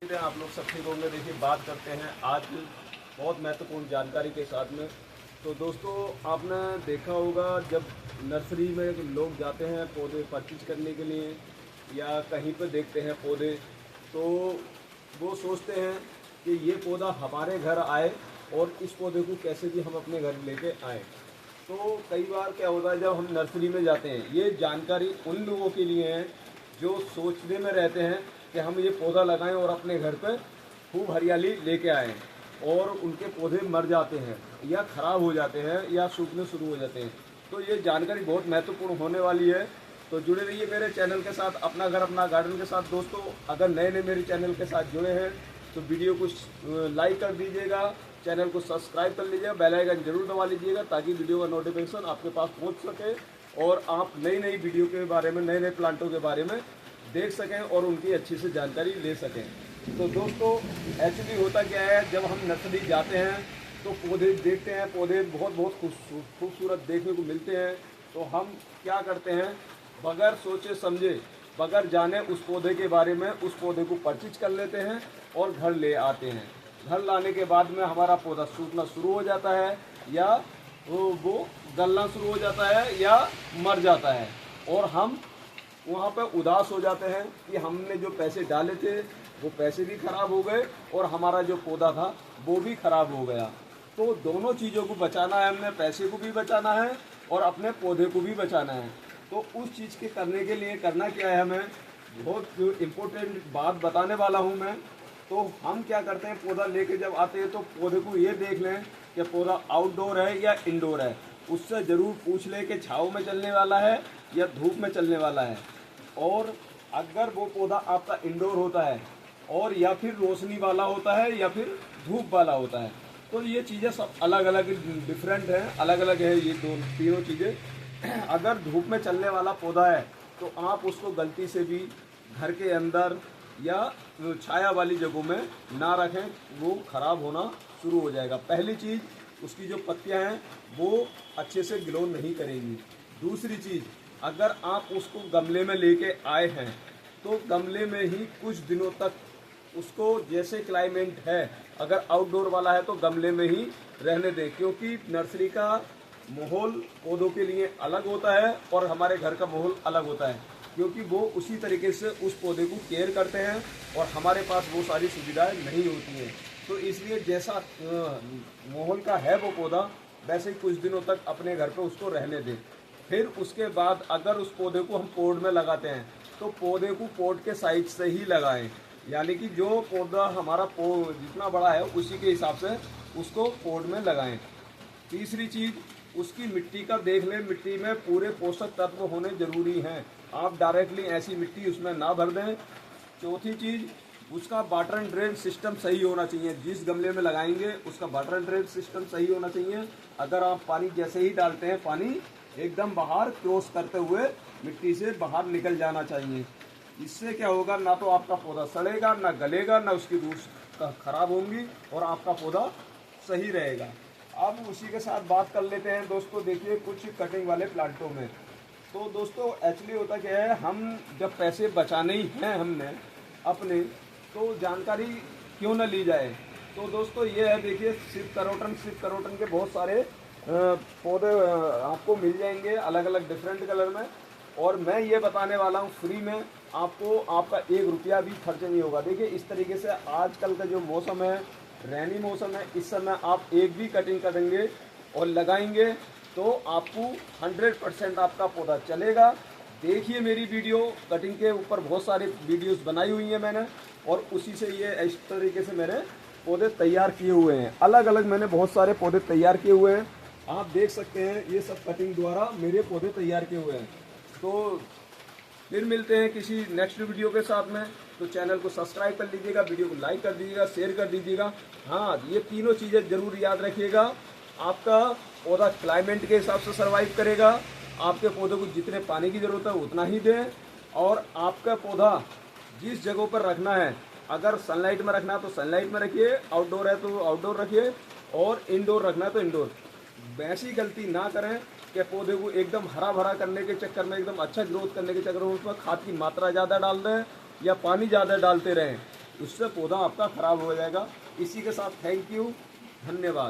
आप लोग सब ठीक होंगे। देखिए बात करते हैं आज बहुत महत्वपूर्ण जानकारी के साथ में। तो दोस्तों आपने देखा होगा जब नर्सरी में लोग जाते हैं पौधे परचेज करने के लिए या कहीं पर देखते हैं पौधे, तो वो सोचते हैं कि ये पौधा हमारे घर आए और इस पौधे को कैसे भी हम अपने घर लेके आएँ। तो कई बार क्या होता है जब हम नर्सरी में जाते हैं, ये जानकारी उन लोगों के लिए है जो सोचने में रहते हैं कि हम ये पौधा लगाएं और अपने घर पे खूब हरियाली लेके आएँ, और उनके पौधे मर जाते हैं या ख़राब हो जाते हैं या सूखने शुरू हो जाते हैं। तो ये जानकारी बहुत महत्वपूर्ण होने वाली है। तो जुड़े रहिए मेरे चैनल के साथ, अपना घर अपना गार्डन के साथ। दोस्तों अगर नए नए मेरे चैनल के साथ जुड़े हैं तो वीडियो को लाइक कर दीजिएगा, चैनल को सब्सक्राइब कर लीजिएगा, बेल आइकन जरूर दबा लीजिएगा ताकि वीडियो का नोटिफिकेशन आपके पास पहुंच सके और आप नई नई वीडियो के बारे में, नए नए प्लांटों के बारे में देख सकें और उनकी अच्छी से जानकारी ले सकें। तो दोस्तों एक्चुअली होता क्या है, जब हम नर्सरी जाते हैं तो पौधे देखते हैं, पौधे बहुत बहुत खूबसूरत देखने को मिलते हैं। तो हम क्या करते हैं, बगैर सोचे समझे, बगैर जाने उस पौधे के बारे में उस पौधे को परचेज कर लेते हैं और घर ले आते हैं। घर लाने के बाद में हमारा पौधा सूखना शुरू हो जाता है या वो गलना शुरू हो जाता है या मर जाता है, और हम वहाँ पर उदास हो जाते हैं कि हमने जो पैसे डाले थे वो पैसे भी खराब हो गए और हमारा जो पौधा था वो भी खराब हो गया। तो दोनों चीज़ों को बचाना है, हमने पैसे को भी बचाना है और अपने पौधे को भी बचाना है। तो उस चीज़ के करने के लिए करना क्या है, हमें बहुत इम्पोर्टेंट बात बताने वाला हूँ मैं। तो हम क्या करते हैं, पौधा लेके जब आते हैं तो पौधे को ये देख लें कि पौधा आउटडोर है या इंडोर है। उससे ज़रूर पूछ लें कि छाँव में चलने वाला है या धूप में चलने वाला है। और अगर वो पौधा आपका इंडोर होता है और या फिर रोशनी वाला होता है या फिर धूप वाला होता है, तो ये चीज़ें सब अलग अलग डिफरेंट हैं, अलग अलग है ये तीनों चीज़ें। अगर धूप में चलने वाला पौधा है तो आप उसको गलती से भी घर के अंदर या छाया वाली जगहों में ना रखें, वो ख़राब होना शुरू हो जाएगा। पहली चीज़, उसकी जो पत्तियां हैं वो अच्छे से ग्लो नहीं करेंगी। दूसरी चीज़, अगर आप उसको गमले में लेके आए हैं तो गमले में ही कुछ दिनों तक उसको, जैसे क्लाइमेट है, अगर आउटडोर वाला है तो गमले में ही रहने दें, क्योंकि नर्सरी का माहौल पौधों के लिए अलग होता है और हमारे घर का माहौल अलग होता है, क्योंकि वो उसी तरीके से उस पौधे को केयर करते हैं और हमारे पास वो सारी सुविधाएं नहीं होती हैं। तो इसलिए जैसा माहौल का है वो पौधा, वैसे ही कुछ दिनों तक अपने घर पे उसको रहने दें। फिर उसके बाद अगर उस पौधे को हम पॉट में लगाते हैं तो पौधे को पॉट के साइज से ही लगाएं, यानी कि जो पौधा हमारा जितना बड़ा है उसी के हिसाब से उसको पॉट में लगाएं। तीसरी चीज़, उसकी मिट्टी का देख लें, मिट्टी में पूरे पोषक तत्व होने जरूरी हैं, आप डायरेक्टली ऐसी मिट्टी उसमें ना भर दें। चौथी चीज़, उसका वाटर एंड ड्रेन सिस्टम सही होना चाहिए, जिस गमले में लगाएंगे उसका वाटर एंड ड्रेन सिस्टम सही होना चाहिए। अगर आप पानी जैसे ही डालते हैं, पानी एकदम बाहर क्रॉस करते हुए मिट्टी से बाहर निकल जाना चाहिए। इससे क्या होगा, ना तो आपका पौधा सड़ेगा, ना गलेगा, ना उसकी रूट्स खराब होंगी और आपका पौधा सही रहेगा। अब उसी के साथ बात कर लेते हैं दोस्तों। देखिए कुछ कटिंग वाले प्लांटों में, तो दोस्तों एक्चुअली होता क्या है, हम जब पैसे बचाने ही हैं हमने अपने, तो जानकारी क्यों न ली जाए। तो दोस्तों ये है, देखिए सिर्फ करोटन के बहुत सारे पौधे आपको मिल जाएंगे अलग अलग डिफरेंट कलर में, और मैं ये बताने वाला हूँ फ्री में आपको, आपका 1 रुपया भी खर्च नहीं होगा। देखिए इस तरीके से आजकल का जो मौसम है, रैनी मौसम है, इस समय आप एक भी कटिंग करेंगे और लगाएंगे तो आपको 100% आपका पौधा चलेगा। देखिए मेरी वीडियो कटिंग के ऊपर बहुत सारी वीडियोस बनाई हुई हैं मैंने, और उसी से ये इस तरीके से मैंने पौधे तैयार किए हुए हैं, अलग अलग मैंने बहुत सारे पौधे तैयार किए हुए हैं। आप देख सकते हैं ये सब कटिंग द्वारा मेरे पौधे तैयार किए हुए हैं। तो फिर मिलते हैं किसी नेक्स्ट वीडियो के साथ में। तो चैनल को सब्सक्राइब कर लीजिएगा, वीडियो को लाइक कर दीजिएगा, शेयर कर दीजिएगा। हाँ, ये तीनों चीज़ें ज़रूर याद रखिएगा। आपका पौधा क्लाइमेट के हिसाब से सर्वाइव करेगा, आपके पौधे को जितने पानी की ज़रूरत है उतना ही दें, और आपका पौधा जिस जगह पर रखना है, अगर सनलाइट में रखना है तो सनलाइट में रखिए, आउटडोर है तो आउटडोर रखिए, और इंडोर रखना है तो इंडोर। वैसी गलती ना करें कि पौधे को एकदम हरा भरा करने के चक्कर में, एकदम अच्छा ग्रोथ करने के चक्कर में उसमें खाद की मात्रा ज़्यादा डाल दें या पानी ज़्यादा डालते रहें। उससे पौधा आपका ख़राब हो जाएगा। इसी के साथ थैंक यू, धन्यवाद।